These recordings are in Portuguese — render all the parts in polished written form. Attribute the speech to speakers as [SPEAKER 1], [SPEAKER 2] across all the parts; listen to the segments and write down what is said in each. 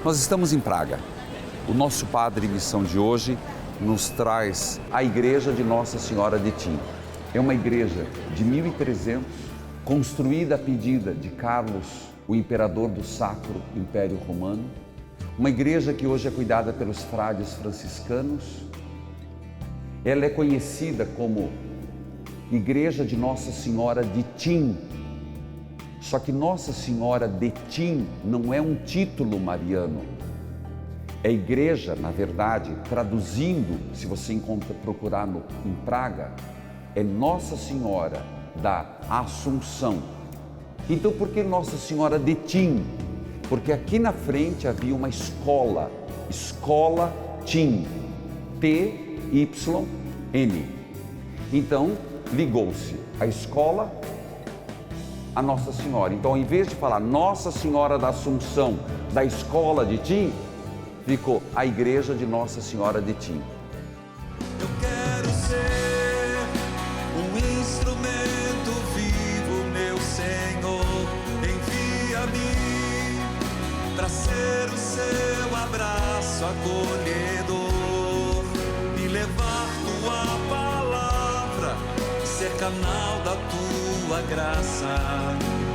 [SPEAKER 1] Nós estamos em Praga. O nosso Padre Missão de hoje nos traz a igreja de Nossa Senhora de Tim. É uma igreja de 1300, construída a pedida de Carlos, o imperador do Sacro Império Romano. Uma igreja que hoje é cuidada pelos frades franciscanos. Ela é conhecida como Igreja de Nossa Senhora de Tim. Só que Nossa Senhora de Tim não é um título mariano. É igreja, na verdade, traduzindo, se você procurar em Praga, é Nossa Senhora da Assunção. Então, por que Nossa Senhora de Tim? Porque aqui na frente havia uma escola, Escola Tim, T-Y-N. Então, ligou-se a escola a Nossa Senhora. Então, em vez de falar Nossa Senhora da Assunção da Escola de Tim, ficou a Igreja de Nossa Senhora de Tim.
[SPEAKER 2] Eu quero ser um instrumento vivo, meu Senhor. Envia-me para ser o seu abraço acolhedor, me levar tua palavra, ser canal da tua graça,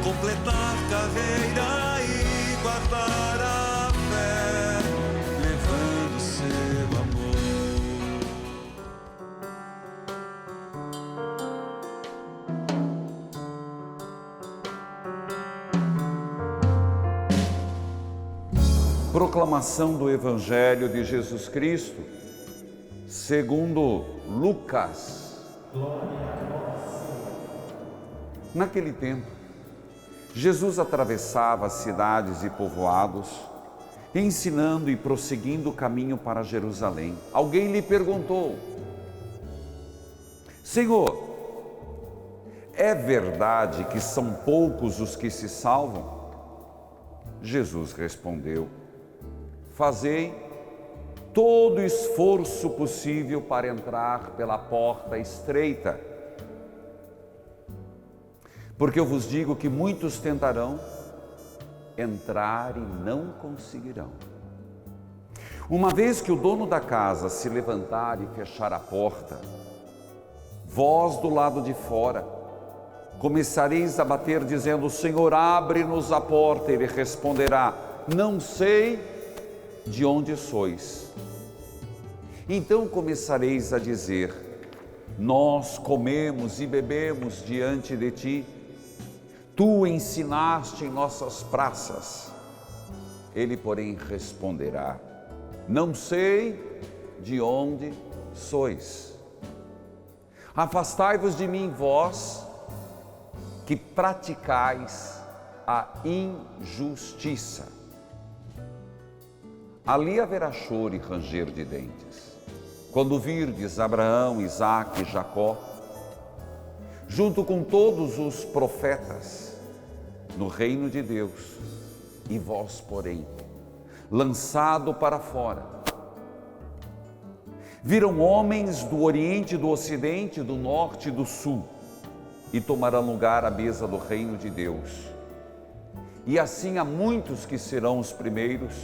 [SPEAKER 2] completar carreira e guardar a fé, levando seu amor.
[SPEAKER 1] Proclamação do Evangelho de Jesus Cristo, segundo Lucas. Naquele tempo, Jesus atravessava cidades e povoados, ensinando e prosseguindo o caminho para Jerusalém. Alguém lhe perguntou: Senhor, é verdade que são poucos os que se salvam? Jesus respondeu: fazei todo o esforço possível para entrar pela porta estreita. Porque eu vos digo que muitos tentarão entrar e não conseguirão. Uma vez que o dono da casa se levantar e fechar a porta, vós do lado de fora começareis a bater dizendo: Senhor, abre-nos a porta. Ele responderá: não sei de onde sois. Então começareis a dizer: nós comemos e bebemos diante de ti, tu ensinaste em nossas praças. Ele, porém, responderá: não sei de onde sois. Afastai-vos de mim, vós que praticais a injustiça. Ali haverá choro e ranger de dentes, quando virdes Abraão, Isaque e Jacó, junto com todos os profetas, no reino de Deus, e vós, porém, lançado para fora. Viram homens do Oriente, do Ocidente, do Norte e do Sul, e tomarão lugar à mesa do reino de Deus. E assim há muitos que serão os primeiros,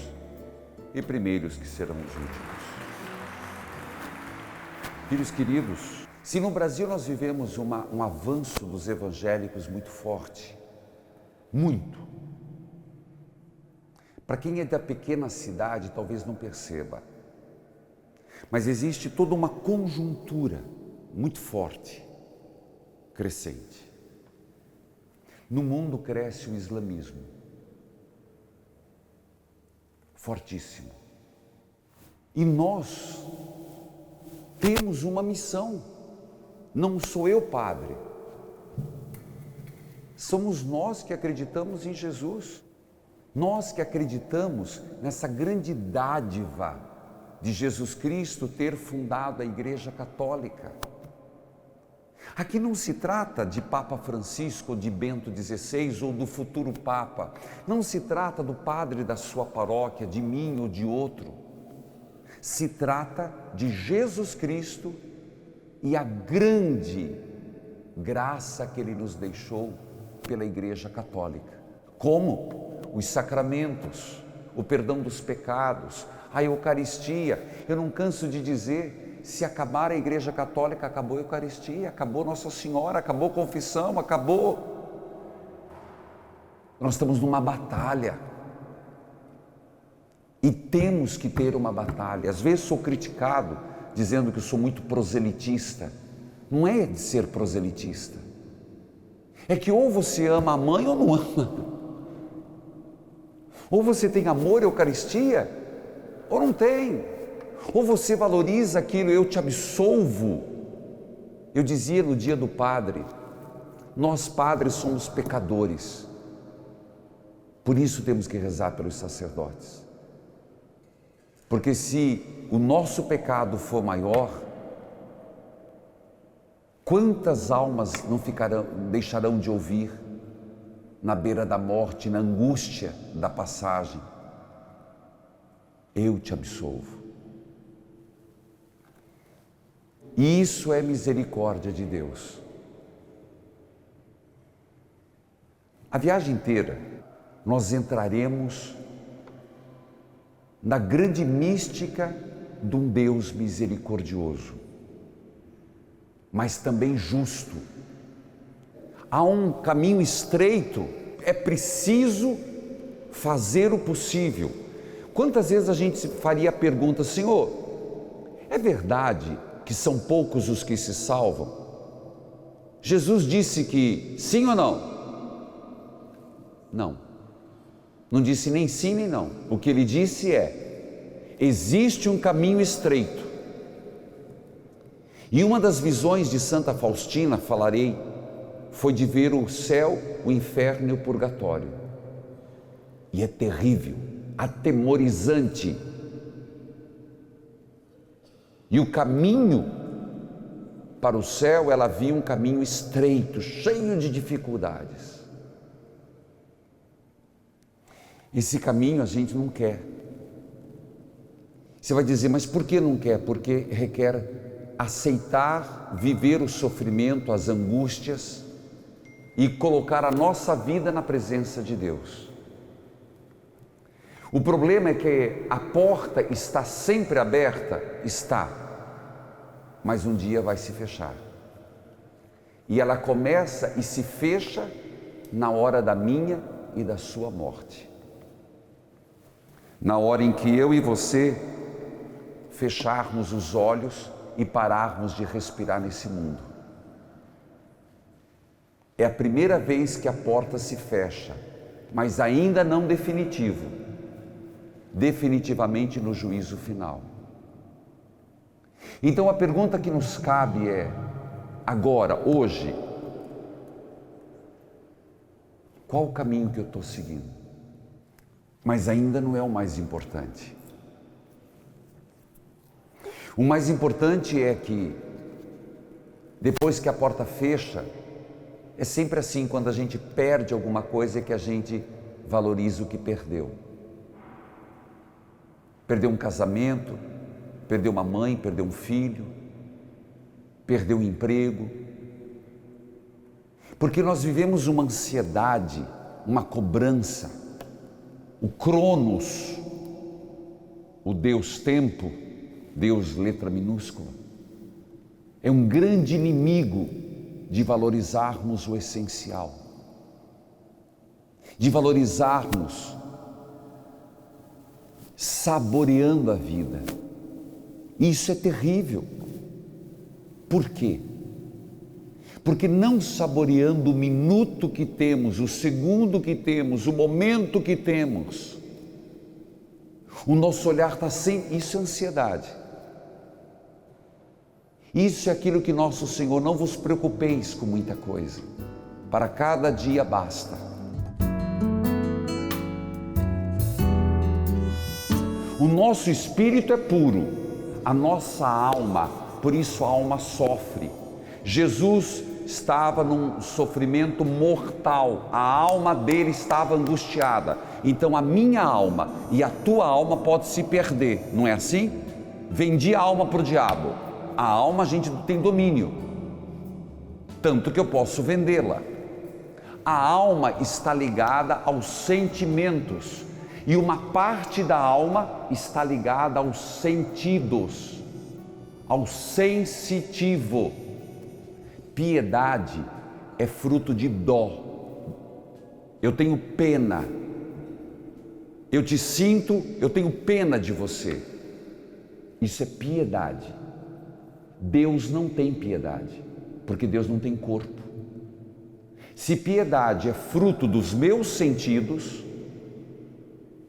[SPEAKER 1] e primeiros que serão os últimos. Filhos queridos, se no Brasil nós vivemos um avanço dos evangélicos muito forte, muito. Para quem é da pequena cidade, talvez não perceba, mas existe toda uma conjuntura muito forte, crescente. No mundo cresce o islamismo, fortíssimo. E nós temos uma missão. Não sou eu, padre. Somos nós que acreditamos em Jesus. Nós que acreditamos nessa grande dádiva de Jesus Cristo ter fundado a Igreja Católica. Aqui não se trata de Papa Francisco, de Bento XVI ou do futuro Papa. Não se trata do padre da sua paróquia, de mim ou de outro. Se trata de Jesus Cristo e a grande graça que Ele nos deixou pela Igreja Católica. Como? Os sacramentos, o perdão dos pecados, a Eucaristia. Eu não canso de dizer, se acabar a Igreja Católica, acabou a Eucaristia, acabou Nossa Senhora, acabou a confissão, acabou. Nós estamos numa batalha. E temos que ter uma batalha. Às vezes sou criticado, dizendo que eu sou muito proselitista. Não é de ser proselitista. É que ou você ama a mãe ou não ama. Ou você tem amor à Eucaristia, ou não tem. Ou você valoriza aquilo, eu te absolvo. Eu dizia no dia do padre, nós padres somos pecadores. Por isso temos que rezar pelos sacerdotes. Porque se o nosso pecado for maior, quantas almas não deixarão de ouvir na beira da morte, na angústia da passagem? Eu te absolvo. E isso é misericórdia de Deus. A viagem inteira nós entraremos na grande mística de um Deus misericordioso, mas também justo. Há um caminho estreito, é preciso fazer o possível. Quantas vezes a gente faria a pergunta, Senhor, é verdade que são poucos os que se salvam? Jesus disse que sim ou não? Não. Não disse nem sim nem não. O que ele disse é, existe um caminho estreito. E uma das visões de Santa Faustina, falarei, foi de ver o céu, o inferno e o purgatório. E é terrível, atemorizante. E o caminho para o céu, ela via um caminho estreito, cheio de dificuldades. Esse caminho a gente não quer. Você vai dizer, mas por que não quer? Porque requer aceitar, viver o sofrimento, as angústias e colocar a nossa vida na presença de Deus. O problema é que a porta está sempre aberta? Está, mas um dia vai se fechar. E ela começa e se fecha na hora da minha e da sua morte. Na hora em que eu e você fecharmos os olhos e pararmos de respirar nesse mundo. É a primeira vez que a porta se fecha, mas ainda não definitivo. Definitivamente no juízo final. Então a pergunta que nos cabe é, agora, hoje, qual o caminho que eu estou seguindo? Mas ainda não é o mais importante. O mais importante é que, depois que a porta fecha, é sempre assim, quando a gente perde alguma coisa, é que a gente valoriza o que perdeu. Perdeu um casamento, perdeu uma mãe, perdeu um filho, perdeu um emprego. Porque nós vivemos uma ansiedade, uma cobrança. O Cronos, o Deus tempo, Deus letra minúscula, é um grande inimigo de valorizarmos o essencial, de valorizarmos saboreando a vida. Isso é terrível. Por quê? Porque não saboreando o minuto que temos, o segundo que temos, o momento que temos, o nosso olhar está sempre... Isso é ansiedade. Isso é aquilo que nosso Senhor, não vos preocupeis com muita coisa, para cada dia basta. O nosso espírito é puro, a nossa alma, por isso a alma sofre. Jesus estava num sofrimento mortal, a alma dele estava angustiada. Então a minha alma e a tua alma pode se perder, não é assim? Vendi a alma para o diabo. A alma a gente tem domínio, tanto que eu posso vendê-la. A alma está ligada aos sentimentos, E uma parte da alma está ligada aos sentidos, ao sensitivo. Piedade é fruto de dó. Eu tenho pena. Eu te sinto, eu tenho pena de você. Isso é piedade. Deus não tem piedade, porque Deus não tem corpo. Se piedade é fruto dos meus sentidos,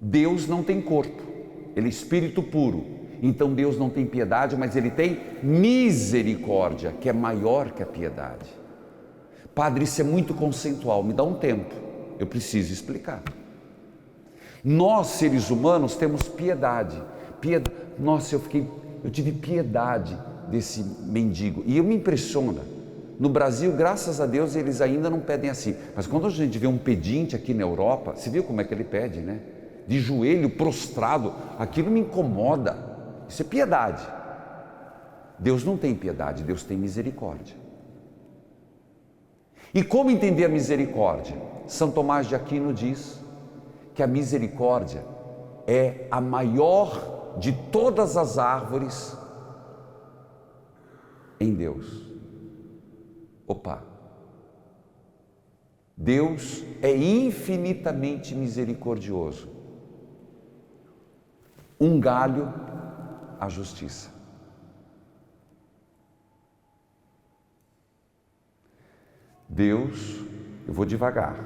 [SPEAKER 1] Deus não tem corpo, Ele é espírito puro. Então Deus não tem piedade, mas Ele tem misericórdia, que é maior que a piedade. Padre, isso é muito conceitual, me dá um tempo, eu preciso explicar. Nós, seres humanos, temos piedade. Nossa, eu tive piedade desse mendigo, e eu me impressiona. No Brasil, graças a Deus, eles ainda não pedem assim, mas quando a gente vê um pedinte aqui na Europa, você viu como é que ele pede, né? De joelho, prostrado, aquilo me incomoda. Isso é piedade. Deus não tem piedade, Deus tem misericórdia. E como entender a misericórdia? São Tomás de Aquino diz que a misericórdia é a maior de todas as árvores em Deus. Opa! Deus é infinitamente misericordioso. Um galho, a justiça. Deus, eu vou devagar,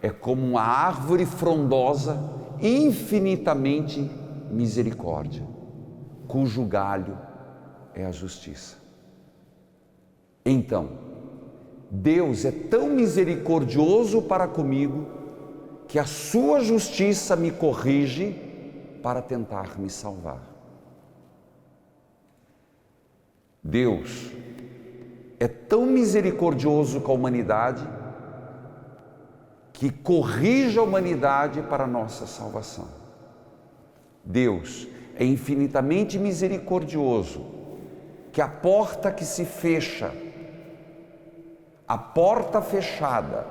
[SPEAKER 1] é como uma árvore frondosa, infinitamente misericórdia, cujo galho é a justiça. Então, Deus é tão misericordioso para comigo, que a sua justiça me corrige para tentar me salvar. Deus é tão misericordioso com a humanidade, que corrige a humanidade para a nossa salvação. Deus é infinitamente misericordioso, que a porta que se fecha, a porta fechada,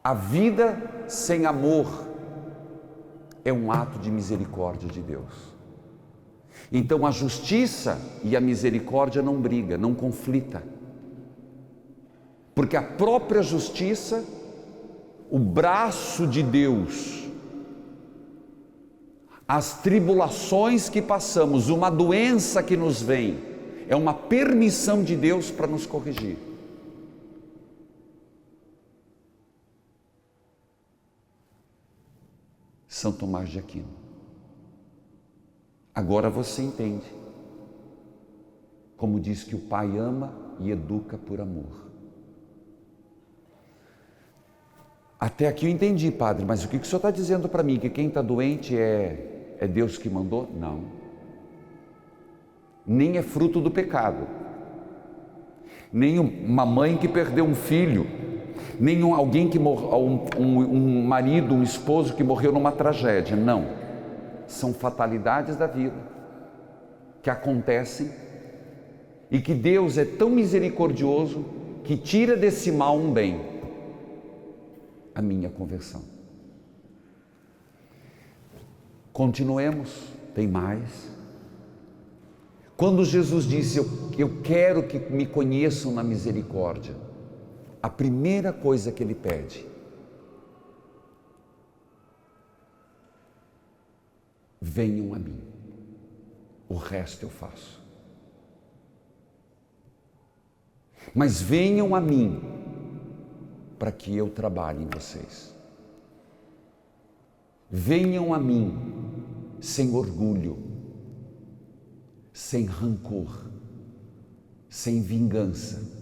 [SPEAKER 1] a vida sem amor, é um ato de misericórdia de Deus. Então a justiça e a misericórdia não brigam, não conflitam. Porque a própria justiça, o braço de Deus, as tribulações que passamos, uma doença que nos vem, é uma permissão de Deus para nos corrigir. São Tomás de Aquino. Agora você entende como diz que o Pai ama e educa por amor. Até aqui eu entendi, Padre, mas o que o senhor está dizendo para mim? Que quem está doente é Deus que mandou? Não. Nem é fruto do pecado, nem uma mãe que perdeu um filho, nem alguém que um marido, um esposo que morreu numa tragédia. Não, são fatalidades da vida que acontecem e que Deus é tão misericordioso que tira desse mal um bem, a minha conversão. Continuemos, tem mais. Quando Jesus disse, eu quero que me conheçam na misericórdia, a primeira coisa que Ele pede, venham a mim, o resto eu faço. Mas venham a mim, para que eu trabalhe em vocês. Venham a mim, sem orgulho, sem rancor, sem vingança.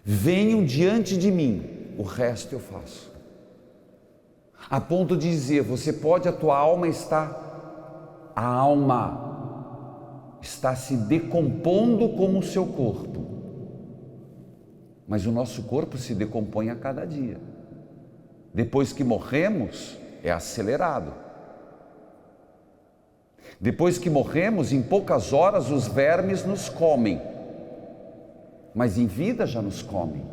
[SPEAKER 1] Venham diante de mim, o resto eu faço. A ponto de dizer, a tua alma está se decompondo como o seu corpo. Mas o nosso corpo se decompõe a cada dia. Depois que morremos, é acelerado. Depois que morremos, em poucas horas os vermes nos comem, mas em vida já nos comem.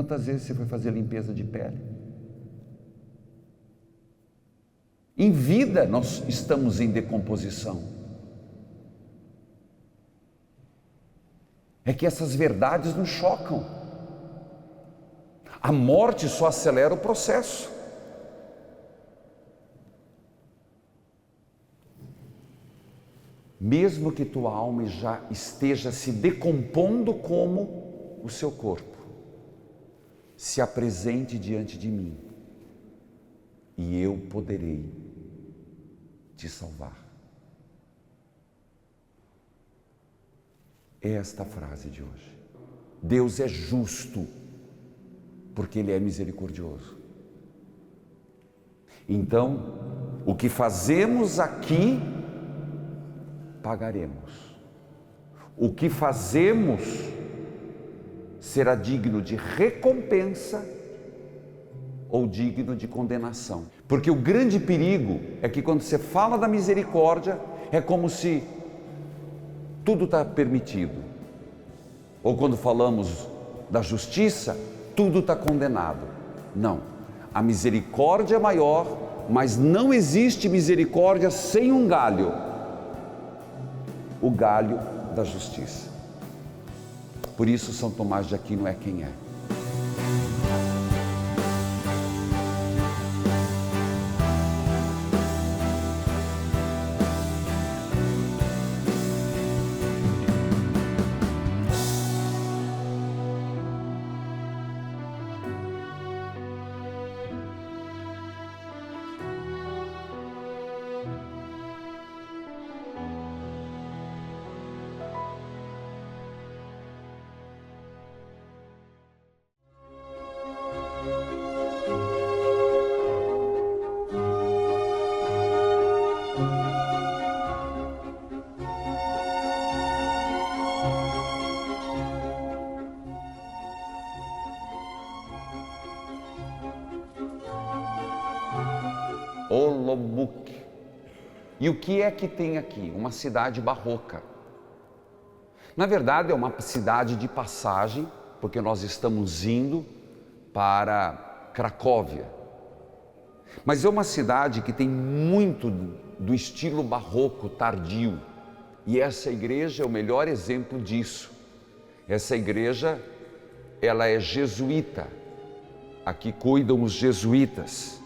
[SPEAKER 1] Quantas vezes você foi fazer limpeza de pele? Em vida nós estamos em decomposição. É que essas verdades nos chocam. A morte só acelera o processo. Mesmo que tua alma já esteja se decompondo como o seu corpo, se apresente diante de mim e eu poderei te salvar. É esta a frase de hoje. Deus é justo porque Ele é misericordioso. Então, o que fazemos aqui, pagaremos. O que fazemos será digno de recompensa ou digno de condenação. Porque o grande perigo é que quando você fala da misericórdia, é como se tudo está permitido. Ou quando falamos da justiça, tudo está condenado. Não. A misericórdia é maior, mas não existe misericórdia sem um galho. O galho da justiça. Por isso São Tomás de Aquino é quem é. Olomouc. E o que é que tem aqui? Uma cidade barroca. Na verdade é uma cidade de passagem, porque nós estamos indo para Cracóvia. Mas é uma cidade que tem muito do estilo barroco tardio. E essa igreja é o melhor exemplo disso. Essa igreja, ela é jesuíta. Aqui cuidam os jesuítas.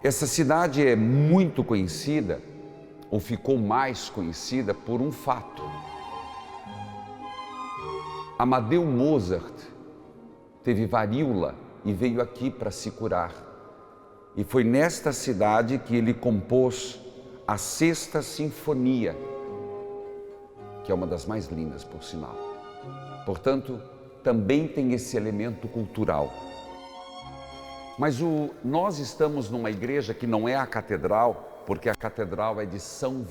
[SPEAKER 1] Essa cidade é muito conhecida, ou ficou mais conhecida, por um fato. Amadeu Mozart teve varíola e veio aqui para se curar. E foi nesta cidade que ele compôs a Sexta Sinfonia, que é uma das mais lindas, por sinal. Portanto, também tem esse elemento cultural. Mas nós estamos numa igreja que não é a catedral, porque a catedral é de São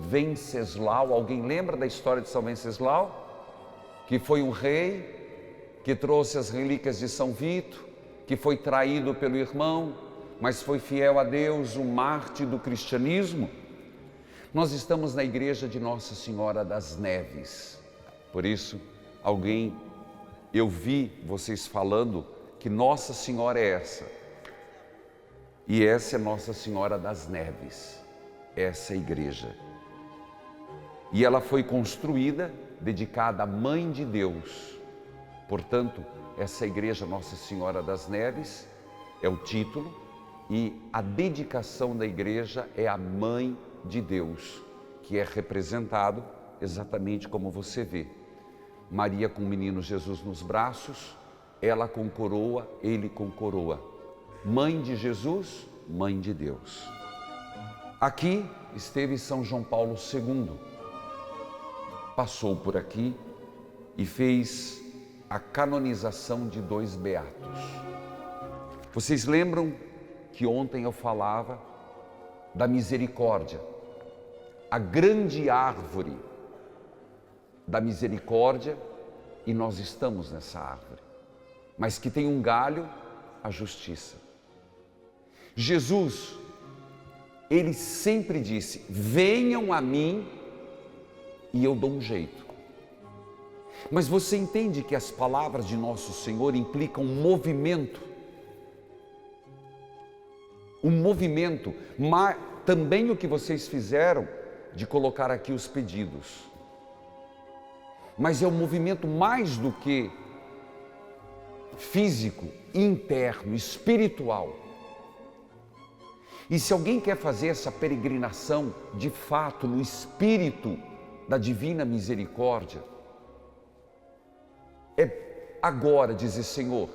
[SPEAKER 1] Venceslau. Alguém lembra da história de São Venceslau? Que foi um rei que trouxe as relíquias de São Vito, que foi traído pelo irmão, mas foi fiel a Deus, um mártir do cristianismo. Nós estamos na igreja de Nossa Senhora das Neves. Por isso, eu vi vocês falando que Nossa Senhora é essa. E essa é Nossa Senhora das Neves, essa é a igreja. E ela foi construída, dedicada à Mãe de Deus. Portanto, essa igreja Nossa Senhora das Neves é o título e a dedicação da igreja é a Mãe de Deus, que é representado exatamente como você vê. Maria com o menino Jesus nos braços, ela com coroa, ele com coroa. Mãe de Jesus, Mãe de Deus. Aqui esteve São João Paulo II. Passou por aqui e fez a canonização de 2 beatos. Vocês lembram que ontem eu falava da misericórdia, a grande árvore da misericórdia, e nós estamos nessa árvore, mas que tem um galho, a justiça. Jesus, ele sempre disse: venham a mim e eu dou um jeito. Mas você entende que as palavras de nosso Senhor implicam um movimento, mas também o que vocês fizeram de colocar aqui os pedidos. Mas é um movimento mais do que físico, interno, espiritual. E se alguém quer fazer essa peregrinação, de fato, no espírito da divina misericórdia, é agora dizer: Senhor,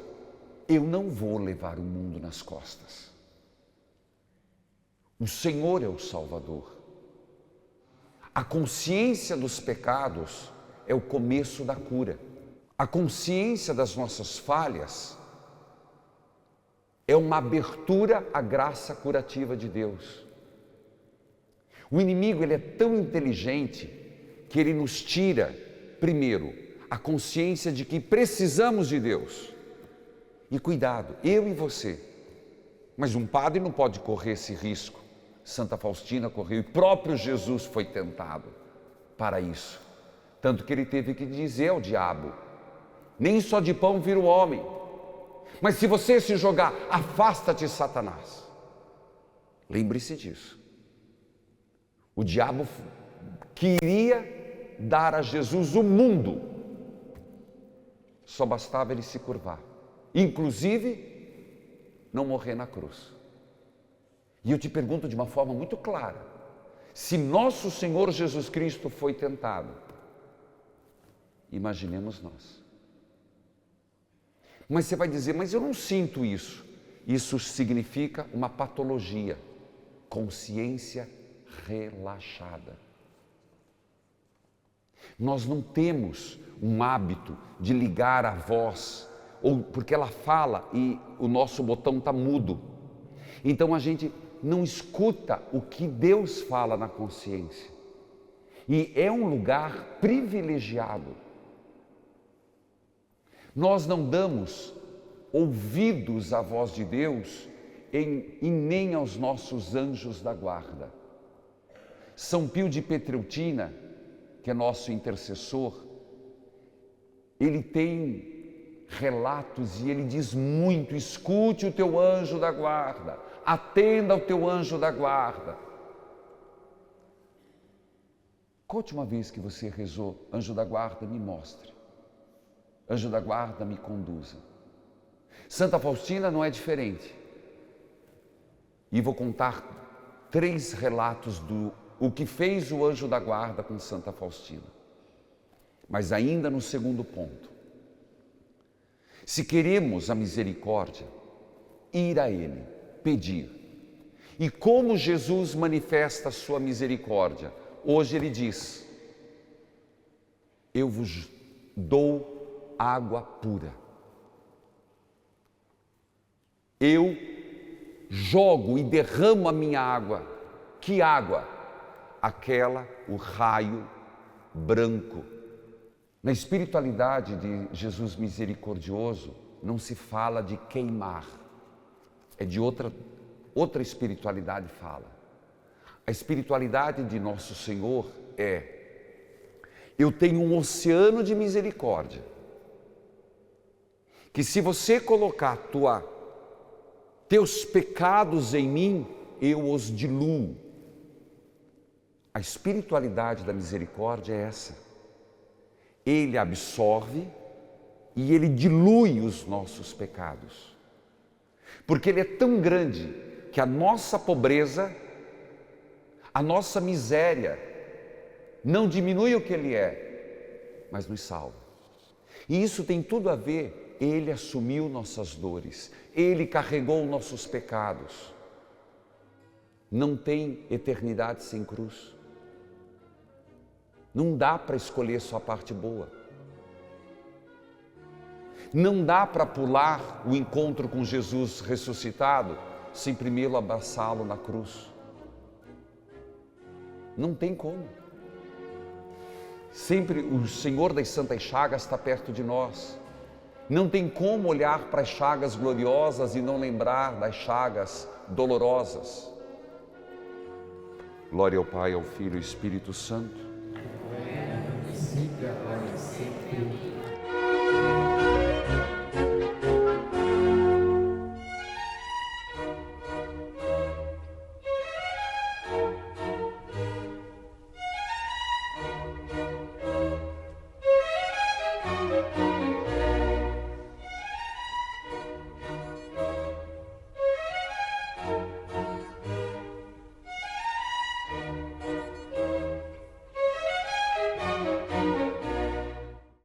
[SPEAKER 1] eu não vou levar o mundo nas costas. O Senhor é o Salvador. A consciência dos pecados é o começo da cura. A consciência das nossas falhas é uma abertura à graça curativa de Deus. O inimigo, ele é tão inteligente que ele nos tira, primeiro, a consciência de que precisamos de Deus. E cuidado, eu e você. Mas um padre não pode correr esse risco. Santa Faustina correu e próprio Jesus foi tentado para isso. Tanto que ele teve que dizer ao diabo: nem só de pão vive o homem, mas se você se jogar, afasta-te, Satanás. Lembre-se disso. O diabo queria dar a Jesus o mundo. Só bastava ele se curvar. Inclusive, não morrer na cruz. E eu te pergunto de uma forma muito clara: se nosso Senhor Jesus Cristo foi tentado, imaginemos nós. Mas você vai dizer: mas eu não sinto isso. Isso significa uma patologia, consciência relaxada. Nós não temos um hábito de ligar a voz, ou porque ela fala e o nosso botão está mudo. Então a gente não escuta o que Deus fala na consciência. E é um lugar privilegiado. Nós não damos ouvidos à voz de Deus e nem aos nossos anjos da guarda. São Pio de Pietrelcina, que é nosso intercessor, ele tem relatos e ele diz muito: escute o teu anjo da guarda, atenda ao teu anjo da guarda. Qual a última vez que você rezou: anjo da guarda, me mostre? Anjo da guarda, me conduza. Santa Faustina não é diferente. E vou contar 3 relatos do o que fez o anjo da guarda com Santa Faustina. Mas ainda no segundo ponto. Se queremos a misericórdia, ir a Ele, pedir. E como Jesus manifesta a sua misericórdia? Hoje Ele diz: eu vos dou água pura. Eu jogo e derramo a minha água. Que água? Aquela, o raio branco. Na espiritualidade de Jesus misericordioso, não se fala de queimar. É de outra espiritualidade fala. A espiritualidade de nosso Senhor é: eu tenho um oceano de misericórdia, que se você colocar teus pecados em mim, eu os diluo. A espiritualidade da misericórdia é essa. Ele absorve e Ele dilui os nossos pecados. Porque Ele é tão grande que a nossa pobreza, a nossa miséria, não diminui o que Ele é, mas nos salva. E isso tem tudo a ver: Ele assumiu nossas dores, Ele carregou nossos pecados. Não tem eternidade sem cruz. Não dá para escolher só a parte boa. Não dá para pular o encontro com Jesus ressuscitado sem primeiro abraçá-lo na cruz. Não tem como. Sempre o Senhor das Santas Chagas está perto de nós. Não tem como olhar para as chagas gloriosas e não lembrar das chagas dolorosas. Glória ao Pai, ao Filho e ao Espírito Santo.
[SPEAKER 3] Princípio, agora e sempre. sempre.